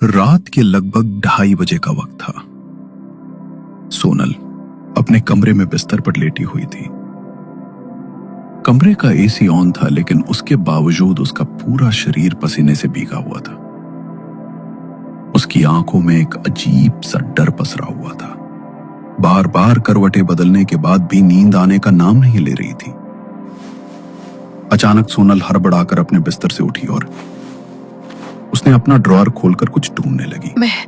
रात के लगभग 2:30 बजे का वक्त था। सोनल अपने कमरे में बिस्तर पर लेटी हुई थी। कमरे का एसी ऑन था, लेकिन उसके बावजूद उसका पूरा शरीर पसीने से भीगा हुआ था। उसकी आंखों में एक अजीब सा डर पसरा हुआ था। बार बार करवटें बदलने के बाद भी नींद आने का नाम नहीं ले रही थी। अचानक सोनल हड़बड़ाकर अपने बिस्तर से उठी और उसने अपना ड्रॉअर खोलकर कुछ ढूंढने लगी। मैं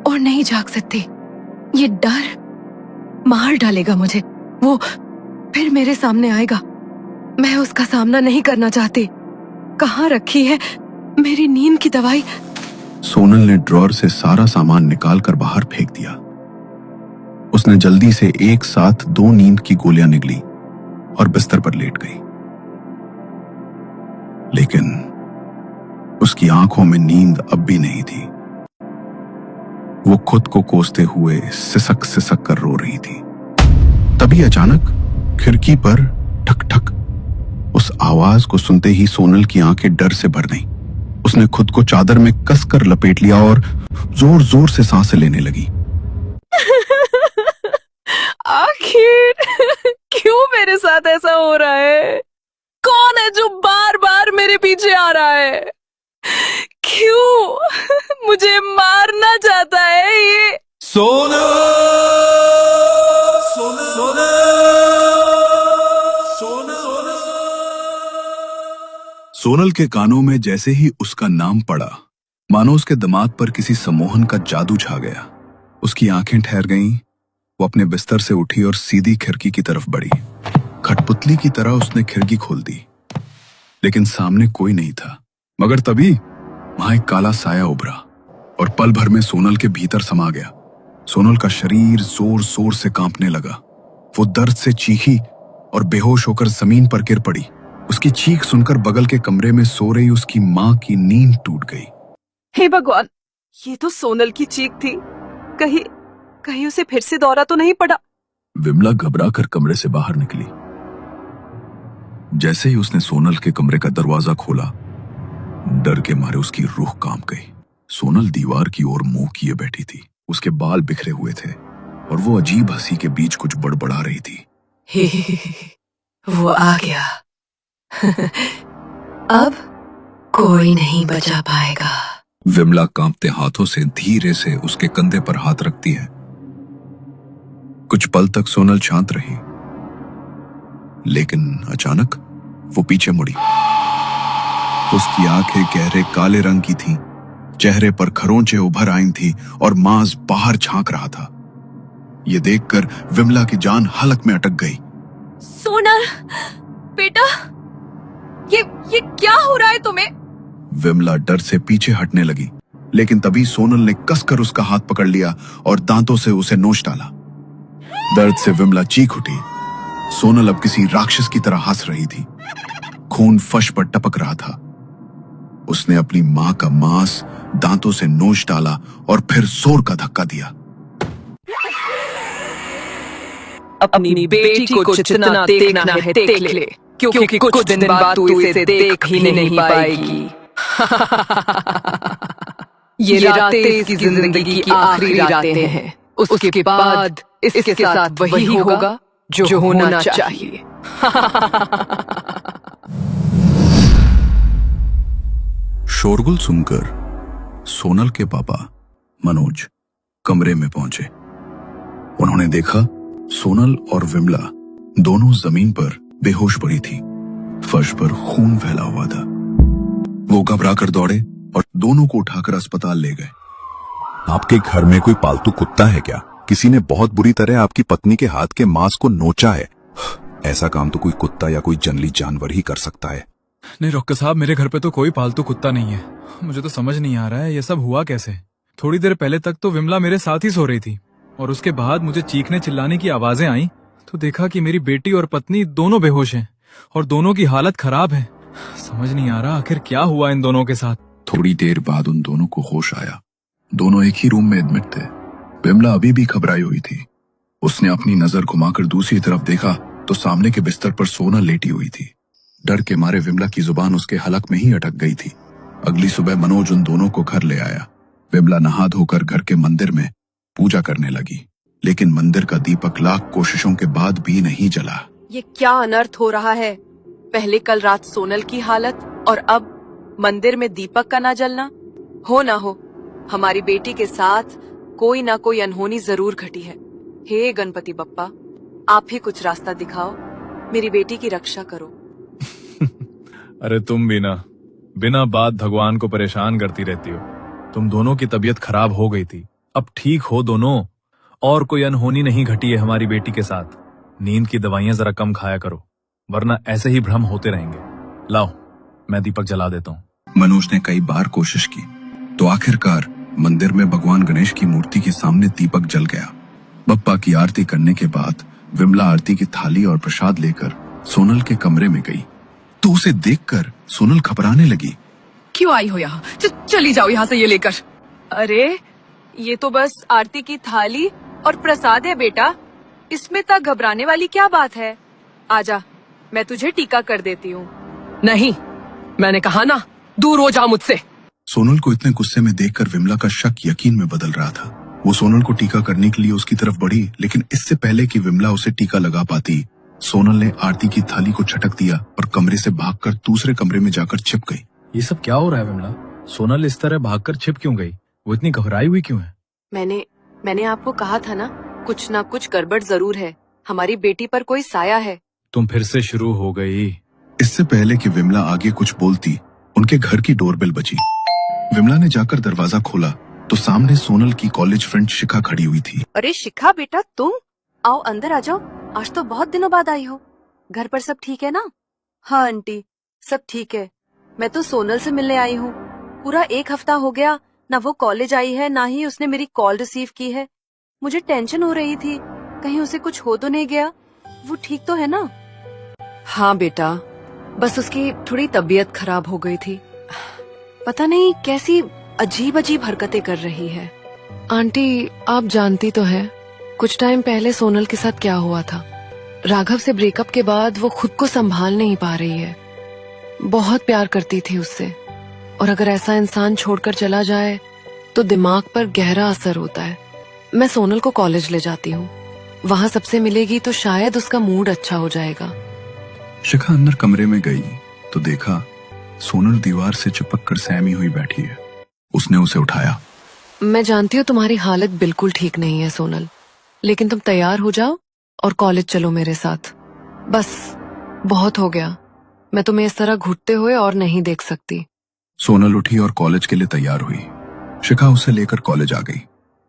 और नहीं जाग सकती। ये डर मार डालेगा मुझे। वो फिर मेरे सामने आएगा। मैं उसका सामना नहीं करना चाहती। कहाँ रखी है मेरी नींद की दवाई? सोनल ने ड्रॉअर से सारा सामान निकालकर बाहर फेंक दिया। उसने जल्दी से एक साथ 2 नींद की गोलियां निगली और बिस्तर पर लेट गई। लेकिन उसकी आंखों में नींद अब भी नहीं थी। वो खुद को कोसते हुए सिसक सिसक कर रो रही थी। तभी अचानक खिड़की पर ठक ठक। उस आवाज को सुनते ही सोनल की आंखें डर से भर गईं। उसने खुद को चादर में कसकर लपेट लिया और जोर जोर से सांसें लेने लगी। आखिर क्यों मेरे साथ ऐसा हो रहा है? कौन है जो बार बार मेरे पीछे आ रहा है? क्यों मुझे मारना चाहता है ये? सोनल, सोनल, सोनल, सोनल। सोनल के कानों में जैसे ही उसका नाम पड़ा, मानो उसके दिमाग पर किसी सम्मोहन का जादू छा गया। उसकी आंखें ठहर गईं। वो अपने बिस्तर से उठी और सीधी खिड़की की तरफ बढ़ी। कठपुतली की तरह उसने खिड़की खोल दी, लेकिन सामने कोई नहीं था। मगर तभी वहां एक काला साया उभरा और पल भर में सोनल के भीतर समा गया। सोनल का शरीर जोर जोर से कांपने लगा। वो दर्द से चीखी और बेहोश होकर जमीन पर गिर पड़ी। उसकी चीख सुनकर बगल के कमरे में सो रही उसकी मां की नींद टूट गई। हे भगवान, ये तो सोनल की चीख थी। कहीं कहीं उसे फिर से दौरा तो नहीं पड़ा? विमला घबरा कर कमरे से बाहर निकली। जैसे ही उसने सोनल के कमरे का दरवाजा खोला, डर के मारे उसकी रूह कांप गई। सोनल दीवार की ओर मुंह किए बैठी थी। उसके बाल बिखरे हुए थे और वो अजीब हंसी के बीच कुछ बड़बड़ा रही थी। वो आ गया। अब कोई नहीं बचा पाएगा। विमला कांपते हाथों से धीरे से उसके कंधे पर हाथ रखती है। कुछ पल तक सोनल शांत रही, लेकिन अचानक वो पीछे मुड़ी। उसकी आंखें गहरे काले रंग की थीं, चेहरे पर खरोंचे उभर आई थी और मांस बाहर झांक रहा था। ये देखकर विमला की जान हलक में अटक गई। सोनल बेटा, ये क्या हो रहा है तुम्हें? विमला डर से पीछे हटने लगी, लेकिन तभी सोनल ने कसकर उसका हाथ पकड़ लिया और दांतों से उसे नोच डाला। दर्द से विमला चीख उठी। सोनल अब किसी राक्षस की तरह हंस रही थी। खून फर्श पर टपक रहा था। उसने अपनी मां का मांस दांतों से नोच डाला और फिर जोर का धक्का दिया। अपनी बेटी को जितना देखना है देख ले, क्योंकि कुछ दिन बाद तू इसे देख ही नहीं पाएगी। ये रातें इसकी जिंदगी की आखिरी रातें हैं। उसके बाद इसके साथ वही होगा जो होना चाहिए। शोरगुल सुनकर सोनल के पापा मनोज कमरे में पहुंचे। उन्होंने देखा सोनल और विमला दोनों जमीन पर बेहोश पड़ी थी। फर्श पर खून फैला हुआ था। वो घबरा कर दौड़े और दोनों को उठाकर अस्पताल ले गए। आपके घर में कोई पालतू कुत्ता है क्या? किसी ने बहुत बुरी तरह आपकी पत्नी के हाथ के मांस को नोचा है। ऐसा काम तो कोई कुत्ता या कोई जंगली जानवर ही कर सकता है। नहीं डॉक्टर साहब, मेरे घर पे तो कोई पालतू कुत्ता नहीं है। मुझे तो समझ नहीं आ रहा है ये सब हुआ कैसे। थोड़ी देर पहले तक तो विमला मेरे साथ ही सो रही थी और उसके बाद मुझे चीखने चिल्लाने की आवाजें आई तो देखा कि मेरी बेटी और पत्नी दोनों बेहोश हैं और दोनों की हालत खराब है। समझ नहीं आ रहा आखिर क्या हुआ इन दोनों के साथ। थोड़ी देर बाद उन दोनों को होश आया। दोनों एक ही रूम में एडमिट थे। विमला अभी भी घबराई हुई थी। उसने अपनी नजर घुमाकर दूसरी तरफ देखा तो सामने के बिस्तर पर सोनल लेटी हुई थी। डर के मारे विमला की जुबान उसके हलक में ही अटक गई थी। अगली सुबह मनोज उन दोनों को घर ले आया। विमला नहा धोकर घर के मंदिर में पूजा करने लगी, लेकिन मंदिर का दीपक लाख कोशिशों के बाद भी नहीं जला। ये क्या अनर्थ हो रहा है? पहले कल रात सोनल की हालत और अब मंदिर में दीपक का ना जलना। हो ना हो, हमारी बेटी के साथ कोई ना कोई अनहोनी जरूर घटी है। हे गणपति बप्पा, आप ही कुछ रास्ता दिखाओ, मेरी बेटी की रक्षा करो। अरे तुम भी ना बिना बात भगवान को परेशान करती रहती हो। तुम दोनों की तबीयत खराब हो गई थी, अब ठीक हो दोनों, और कोई अनहोनी नहीं घटी है हमारी बेटी के साथ। नींद की दवाइयां जरा कम खाया करो, वरना ऐसे ही भ्रम होते रहेंगे। लाओ, मैं दीपक जला देता हूँ। मनोज ने कई बार कोशिश की तो आखिरकार मंदिर में भगवान गणेश की मूर्ति के सामने दीपक जल गया। बप्पा की आरती करने के बाद विमला आरती की थाली और प्रसाद लेकर सोनल के कमरे में गई तो उसे देखकर सोनल घबराने लगी। क्यों आई हो यहाँ? चली जाओ यहाँ से ये लेकर। अरे ये तो बस आरती की थाली और प्रसाद है बेटा, इसमें तक घबराने वाली क्या बात है? आजा, मैं तुझे टीका कर देती हूँ। नहीं, मैंने कहा ना, दूर हो जा मुझसे। सोनल को इतने गुस्से में देखकर विमला का शक यकीन में बदल रहा था। वो सोनल को टीका करने के लिए उसकी तरफ बढ़ी, लेकिन इससे पहले कि विमला उसे टीका लगा पाती, सोनल ने आरती की थाली को झटक दिया और कमरे से भागकर दूसरे कमरे में जाकर छिप गई। ये सब क्या हो रहा है विमला? सोनल इस तरह भागकर छिप क्यों गई? वो इतनी घबराई हुई क्यों है? मैंने आपको कहा था ना, कुछ ना कुछ गड़बड़ जरूर है। हमारी बेटी पर कोई साया है। तुम फिर से शुरू हो गई। इससे पहले कि विमला आगे कुछ बोलती, उनके घर की डोरबेल बजी। विमला ने जाकर दरवाजा खोला तो सामने सोनल की कॉलेज फ्रेंड शिखा खड़ी हुई थी। अरे शिखा बेटा, तुम आओ, अंदर आ जाओ। आज तो बहुत दिनों बाद आई हो। घर पर सब ठीक है ना? हाँ आंटी, सब ठीक है। मैं तो सोनल से मिलने आई हूँ। पूरा 1 हफ्ता हो गया, ना वो कॉलेज आई है, ना ही उसने मेरी कॉल रिसीव की है। मुझे टेंशन हो रही थी, कहीं उसे कुछ हो तो नहीं गया। वो ठीक तो है ना? हाँ बेटा, बस उसकी थोड़ी तबीयत खराब हो गई थी। पता नहीं कैसी अजीब अजीब हरकतें कर रही है। आंटी, आप जानती तो है कुछ टाइम पहले सोनल के साथ क्या हुआ था। राघव से ब्रेकअप के बाद वो खुद को संभाल नहीं पा रही है। बहुत प्यार करती थी उससे, और अगर ऐसा इंसान छोड़कर चला जाए तो दिमाग पर गहरा असर होता है। मैं सोनल को कॉलेज ले जाती हूँ, वहाँ सबसे मिलेगी तो शायद उसका मूड अच्छा हो जाएगा। शिखा अंदर कमरे में गई तो देखा सोनल दीवार से चिपक कर सहमी हुई बैठी है। उसने उसे उठाया। मैं जानती हूँ तुम्हारी हालत बिल्कुल ठीक नहीं है सोनल, लेकिन तुम तैयार हो जाओ और कॉलेज चलो मेरे साथ। बस बहुत हो गया, मैं तुम्हें इस तरह घुटते हुए और नहीं देख सकती। सोनल उठी और कॉलेज के लिए तैयार हुई। शिखा उसे लेकर कॉलेज आ गई।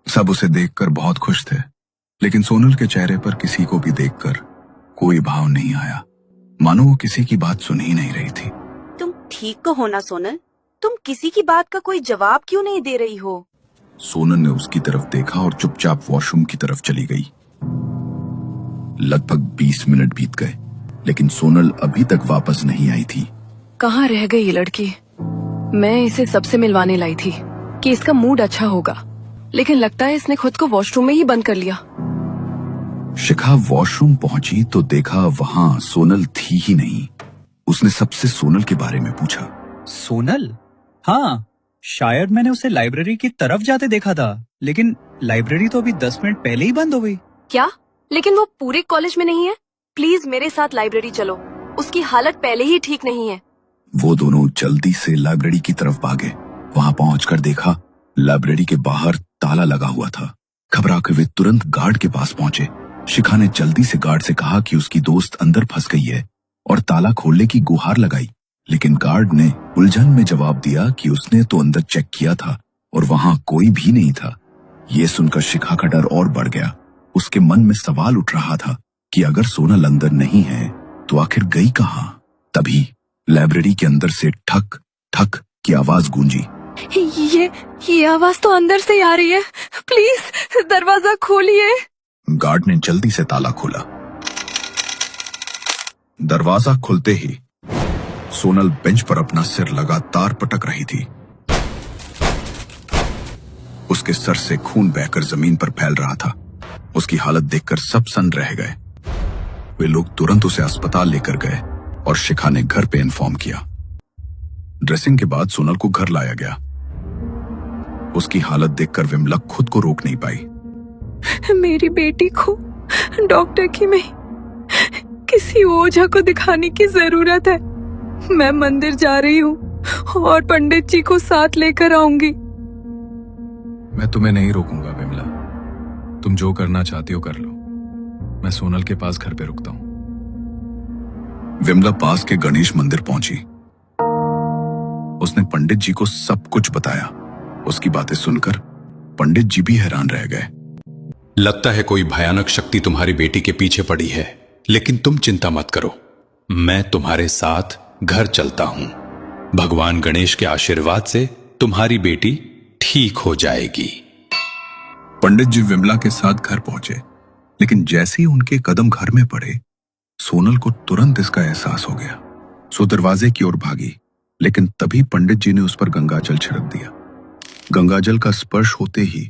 सब उसे देखकर बहुत खुश थे, लेकिन सोनल के चेहरे पर किसी को भी देखकर कोई भाव नहीं आया, मानो वो किसी की बात सुन ही नहीं रही थी। तुम ठीक तो हो ना सोनल? तुम किसी की बात का कोई जवाब क्यों नहीं दे रही हो? सोनल ने उसकी तरफ देखा और चुपचाप वॉशरूम की तरफ चली गई। लगभग 20 मिनट बीत गए, लेकिन सोनल अभी तक वापस नहीं आई थी। कहाँ रह गई ये लड़की? मैं इसे सबसे मिलवाने लाई थी कि इसका मूड अच्छा होगा, लेकिन लगता है इसने खुद को वॉशरूम में ही बंद कर लिया। शिखा वॉशरूम पहुंची तो देखा वहां सोनल थी ही नहीं। उसने सबसे सोनल के बारे में पूछा। सोनल? हाँ, शायद मैंने उसे लाइब्रेरी की तरफ जाते देखा था, लेकिन लाइब्रेरी तो अभी 10 मिनट पहले ही बंद हो गई। क्या? लेकिन वो पूरे कॉलेज में नहीं है। प्लीज मेरे साथ लाइब्रेरी चलो, उसकी हालत पहले ही ठीक नहीं है। वो दोनों जल्दी से लाइब्रेरी की तरफ भागे। वहां पहुंचकर देखा लाइब्रेरी के बाहर ताला लगा हुआ था। घबरा के वे तुरंत गार्ड के पास पहुंचे। शिखा ने जल्दी से गार्ड से कहा कि उसकी दोस्त अंदर फंस गई है और ताला खोलने की गुहार लगाई, लेकिन गार्ड ने उलझन में जवाब दिया कि उसने तो अंदर चेक किया था और वहां कोई भी नहीं था। ये सुनकर शिखा का डर और बढ़ गया। उसके मन में सवाल उठ रहा था कि अगर सोनल अंदर नहीं है तो आखिर गई कहां। तभी लाइब्रेरी के अंदर से ठक ठक की आवाज गूंजी। ये आवाज तो अंदर से आ रही है, प्लीज दरवाजा खोलिए। गार्ड ने जल्दी से ताला खोला। दरवाजा खुलते ही सोनल बेंच पर अपना सिर लगातार पटक रही थी। उसके सर से खून बहकर जमीन पर फैल रहा था। उसकी हालत देखकर सब सन्न रह गए। वे लोग तुरंत उसे अस्पताल लेकर गए और शिखा ने घर पे इन्फॉर्म किया। ड्रेसिंग के बाद सोनल को घर लाया गया। उसकी हालत देखकर विमला खुद को रोक नहीं पाई। मेरी बेटी को डॉक्टर की नहीं, किसी ओझा को दिखाने की जरूरत है। मैं मंदिर जा रही हूँ और पंडित जी को साथ लेकर आऊंगी। मैं तुम्हें नहीं रोकूंगा विमला, तुम जो करना चाहती हो कर लो। मैं सोनल के पास घर पे रुकता हूं। विमला पास के गणेश मंदिर पहुंची। उसने पंडित जी को सब कुछ बताया। उसकी बातें सुनकर पंडित जी भी हैरान रह गए। लगता है कोई भयानक शक्ति तुम्हारी बेटी के पीछे पड़ी है, लेकिन तुम चिंता मत करो, मैं तुम्हारे साथ घर चलता हूं। भगवान गणेश के आशीर्वाद से तुम्हारी बेटी ठीक हो जाएगी। पंडित जी विमला के साथ घर पहुंचे, लेकिन जैसे ही उनके कदम घर में पड़े, सोनल को तुरंत इसका एहसास हो गया। सो दरवाजे की ओर भागी, लेकिन तभी पंडित जी ने उस पर गंगाजल छिड़क दिया। गंगाजल का स्पर्श होते ही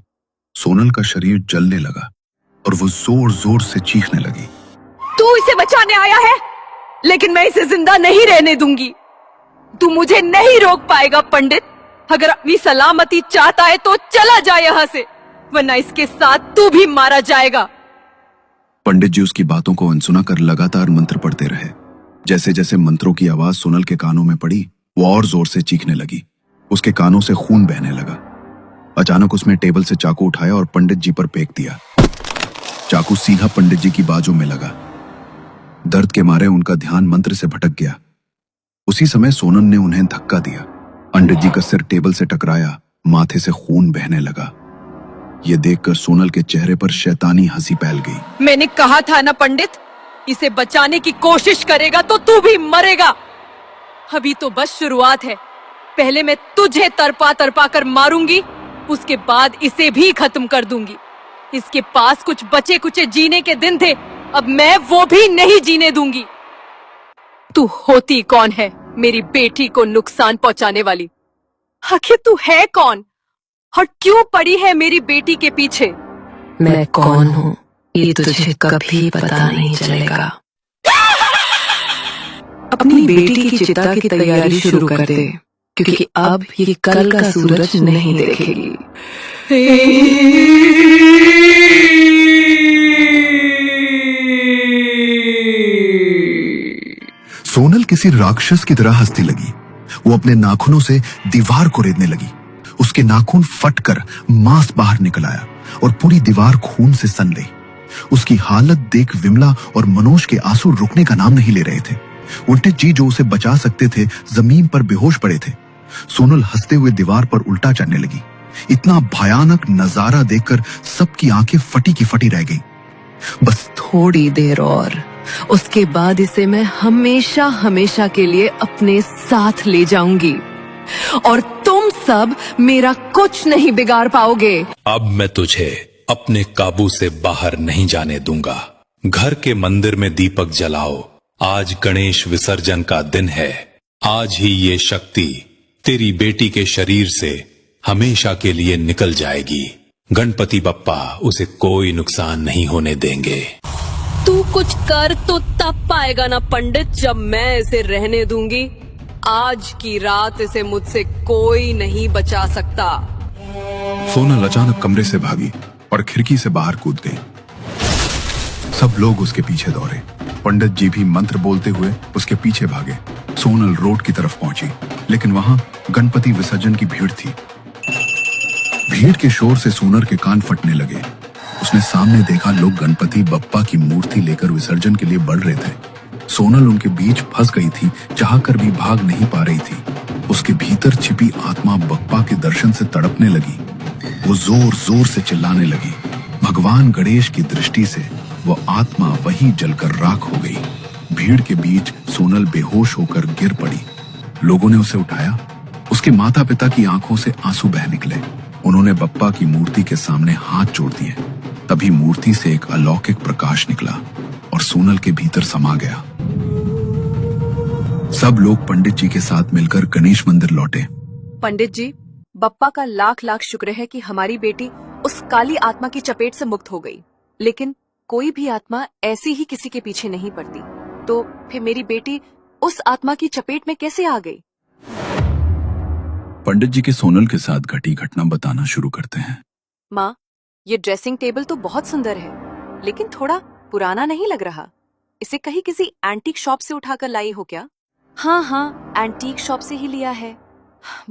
सोनल का शरीर जलने लगा और वो जोर जोर से चीखने लगी। तू इसे बचाने आया है, लेकिन मैं इसे जिंदा नहीं रहने दूंगी। तू मुझे नहीं रोक पाएगा पंडित। अगर अपनी सलामती चाहता है तो चला जाए यहाँ से, वरना इसके साथ तू भी मारा जाएगा। पंडित जी उसकी बातों को अनसुना कर लगातार मंत्र पढ़ते रहे। जैसे जैसे मंत्रों की आवाज सोनल के कानों में पड़ी, वो और जोर से चीखने लगी। उसके कानों से खून बहने लगा। अचानक उसने टेबल से चाकू उठाया और पंडित जी पर फेंक दिया। चाकू सीधा पंडित जी की बाजू में लगा। दर्द के मारे उनका ध्यान मंत्र से भटक गया। उसी समय सोनल ने उन्हें धक्का दिया। पंडित जी का सिर टेबल से टकराया, माथे से खून बहने लगा। ये देखकर सोनल के चेहरे पर शैतानी हंसी फैल गई। मैंने कहा था ना पंडित, इसे बचाने की कोशिश करेगा तो तू भी मरेगा। अभी तो बस शुरुआत है। पहले मैं तुझे तरपा तरपा कर मारूंगी, उसके बाद इसे भी खत्म कर दूंगी। इसके पास कुछ बचे कुचे जीने के दिन थे, अब मैं वो भी नहीं जीने दूंगी। तू होती कौन है मेरी बेटी को नुकसान पहुंचाने वाली? आखिर तू है कौन और क्यों पड़ी है मेरी बेटी के पीछे? मैं कौन हूँ ये तुझे कभी पता नहीं चलेगा। अपनी बेटी की चिता की तैयारी शुरू कर दे, क्योंकि अब ये कल का सूरज नहीं देखेगी। सोनल किसी राक्षस की तरह हंसने लगी। वो अपने नाखूनों से दीवार को रेतने लगी। उसके नाखून फटकर मांस बाहर निकल आया और पूरी दीवार खून से सन गई। उसकी हालत देख विमला और मनोज के आंसू रुकने का नाम नहीं ले रहे थे। उल्टे जी जो उसे बचा सकते थे जमीन पर बेहोश पड़े थे। सोनल हंसते हुए दीवार पर उल्टा चढ़ने लगी। इतना भयानक नजारा देखकर सबकी आंखें फटी की फटी रह गई। बस थोड़ी देर और, उसके बाद इसे मैं हमेशा हमेशा के लिए अपने साथ ले जाऊंगी और तुम सब मेरा कुछ नहीं बिगाड़ पाओगे। अब मैं तुझे अपने काबू से बाहर नहीं जाने दूंगा। घर के मंदिर में दीपक जलाओ। आज गणेश विसर्जन का दिन है। आज ही ये शक्ति तेरी बेटी के शरीर से हमेशा के लिए निकल जाएगी। गणपति बप्पा उसे कोई नुकसान नहीं होने देंगे। तू कुछ कर तो तब पाएगा ना पंडित, जब मैं इसे रहने दूंगी। आज की रात इसे मुझसे कोई नहीं बचा सकता। सोनल अचानक कमरे से भागी और खिड़की से बाहर कूद गई। सब लोग उसके पीछे दौड़े। पंडित जी भी मंत्र बोलते हुए उसके पीछे भागे। सोनल रोड की तरफ पहुंची, लेकिन वहां गणपति विसर्जन की भीड़ थी। भीड़ के शोर से सोनल के कान फटने लगे। उसने सामने देखा, लोग गणपति बप्पा की मूर्ति लेकर विसर्जन के लिए बढ़ रहे थे। सोनल उनके बीच फंस गई थी, चाहकर भी भाग नहीं पा रही थी। उसके भीतर छिपी आत्मा बप्पा के दर्शन से तड़पने लगी। वो जोर जोर से चिल्लाने लगी। भगवान गणेश की दृष्टि से वो आत्मा वहीं जलकर राख हो गई। भीड़ के बीच सोनल बेहोश होकर गिर पड़ी। लोगों ने उसे उठाया। उसके माता पिता की आंखों से आंसू बह निकले। उन्होंने बप्पा की मूर्ति के सामने हाथ जोड़ दिए। तभी मूर्ति से एक अलौकिक प्रकाश निकला और सोनल के भीतर समा गया। सब लोग पंडित जी के साथ मिलकर गणेश मंदिर लौटे। पंडित जी, बप्पा का लाख लाख शुक्र है कि हमारी बेटी उस काली आत्मा की चपेट से मुक्त हो गई। लेकिन कोई भी आत्मा ऐसी ही किसी के पीछे नहीं पड़ती। तो फिर मेरी बेटी उस आत्मा की चपेट में कैसे आ गई? पंडित जी के सोनल के साथ घटी घटना बताना शुरू करते हैं। माँ, ये ड्रेसिंग टेबल तो बहुत सुंदर है, लेकिन थोड़ा पुराना नहीं लग रहा। इसे कहीं किसी एंटीक शॉप से उठाकर लाई हो क्या? हाँ, एंटीक शॉप से ही लिया है।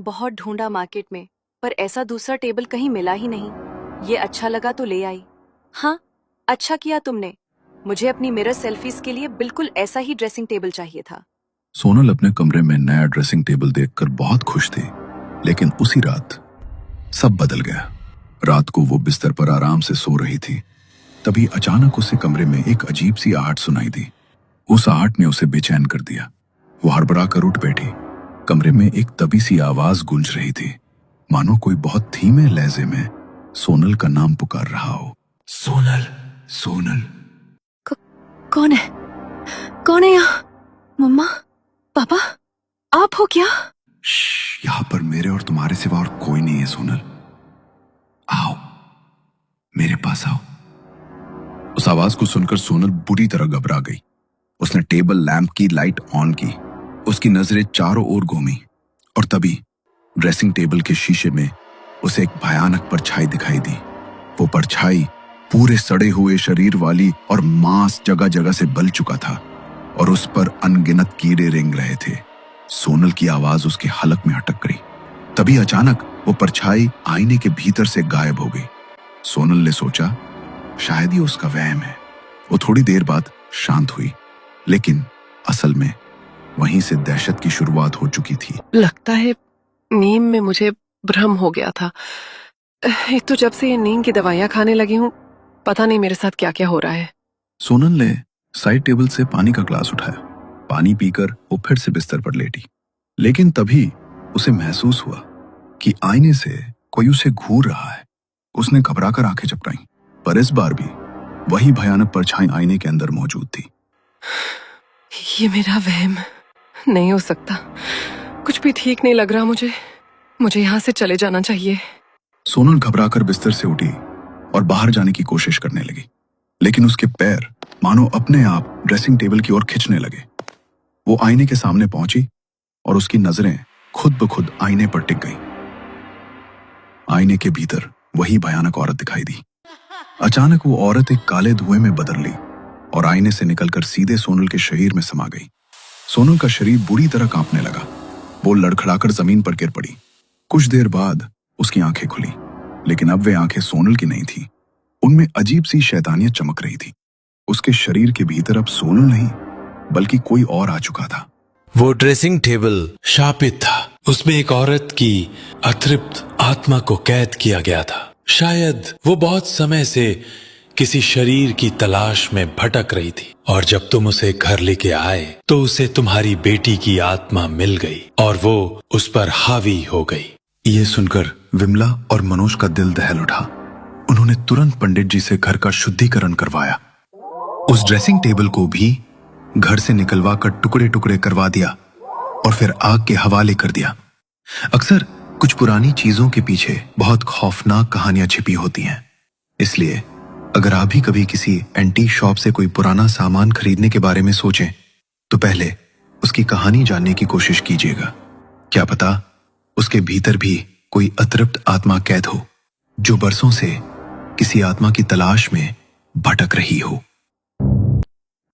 बहुत ढूंढा मार्केट में, पर ऐसा दूसरा टेबल कहीं मिला ही नहीं। ये अच्छा लगा तो ले आई। हाँ, अच्छा किया तुमने। मुझे अपनी मिरर सेल्फीज के लिए बिल्कुल ऐसा ही ड्रेसिंग टेबल चाहिए था। सोनल अपने कमरे में नया ड्रेसिंग टेबल देखकर बहुत खुश थी, लेकिन उसी रात सब बदल गया। रात को वो बिस्तर पर आराम से सो रही थी, तभी अचानक उसे कमरे में एक अजीब सी आहट सुनाई दी। उस आहट ने उसे बेचैन कर दिया। वो हड़बड़ा कर उठ बैठी। कमरे में एक दबी सी आवाज गूंज रही थी, मानो कोई बहुत धीमे लहजे में सोनल का नाम पुकार रहा हो। सोनल, सोनल। कौन है? कौन है यहाँ? मम्मा? पापा? आप हो क्या? यहाँ पर मेरे और तुम्हारे सिवा और कोई नहीं है सोनल। आओ, मेरे पास आओ। उस आवाज को सुनकर सोनल बुरी तरह घबरा गई। उसने टेबल लैंप की लाइट ऑन की, उसकी नजरें चारों ओर घूमी और तभी ड्रेसिंग टेबल के शीशे में उसे एक भयानक परछाई दिखाई दी। वो परछाई पूरे सड़े हुए शरीर वाली और मांस जगह जगह से बल चुका था और उस पर अनगिनत कीड़े रेंग रहे थे। सोनल की आवाज उसके हलक में अटक गई। तभी अचानक वो परछाई आईने के भीतर से गायब हो गई। सोनल ने सोचा शायद ये उसका वहम है। वो थोड़ी देर बाद शांत हुई, लेकिन असल में वहीं से दहशत की शुरुआत हो चुकी थी। लगता है नींद में मुझे भ्रम हो गया था। एक तो जब से ये नींद की दवाइयां खाने लगी हूँ, पता नहीं मेरे साथ क्या क्या हो रहा है। सोनल ने साइड टेबल से पानी का ग्लास उठाया। पानी पीकर वो फिर से बिस्तर पर लेटी, लेकिन तभी उसे महसूस हुआ कि आईने से कोई उसे घूर रहा है। उसने घबराकर आंखें झपकाईं, पर इस बार भी वही भयानक परछाई आईने के अंदर मौजूद थी। ये मेरा वहम नहीं हो सकता। कुछ भी ठीक नहीं लग रहा मुझे यहाँ से चले जाना चाहिए। सोनल घबराकर बिस्तर से उठी और बाहर जाने की कोशिश करने लगी, लेकिन उसके पैर मानो अपने आप ड्रेसिंग टेबल की ओर खिंचने लगे। वो आईने के सामने पहुंची और उसकी नजरें खुद ब खुद आईने पर टिक गईं। आईने के भीतर वही भयानक औरत दिखाई दी। अचानक वो औरत एक काले धुएं में बदल ली और आईने से निकलकर सीधे सोनल के शरीर में समा गई। सोनल का शरीर बुरी तरह कांपने लगा। वो लड़खड़ाकर जमीन पर गिर पड़ी। कुछ देर बाद उसकी आंखें खुली, लेकिन अब वे आंखें सोनल की नहीं थी। उनमें अजीब सी शैतानियत चमक रही थी। उसके शरीर के भीतर अब सोनल नहीं, बल्कि कोई और आ चुका था। वो ड्रेसिंग टेबल शापित था। उसमें एक औरत की अतृप्त आत्मा को कैद किया गया था। शायद वो बहुत समय से किसी शरीर की तलाश में भटक रही थी, और जब तुम उसे घर लेके आए तो उसे तुम्हारी बेटी की आत्मा मिल गई और वो उस पर हावी हो गई। ये सुनकर विमला और मनोज का दिल दहल उठा। उन्होंने तुरंत पंडित जी से घर का शुद्धिकरण करवाया। उस ड्रेसिंग टेबल को भी घर से निकलवा कर टुकड़े टुकड़े करवा दिया और फिर आग के हवाले कर दिया। अक्सर कुछ पुरानी चीजों के पीछे बहुत खौफनाक कहानियां छिपी होती हैं। इसलिए अगर आप भी कभी किसी एंटीक शॉप से कोई पुराना सामान खरीदने के बारे में सोचें, तो पहले उसकी कहानी जानने की कोशिश कीजिएगा। क्या पता उसके भीतर भी कोई अतृप्त आत्मा कैद हो, जो बरसों से किसी आत्मा की तलाश में भटक रही हो।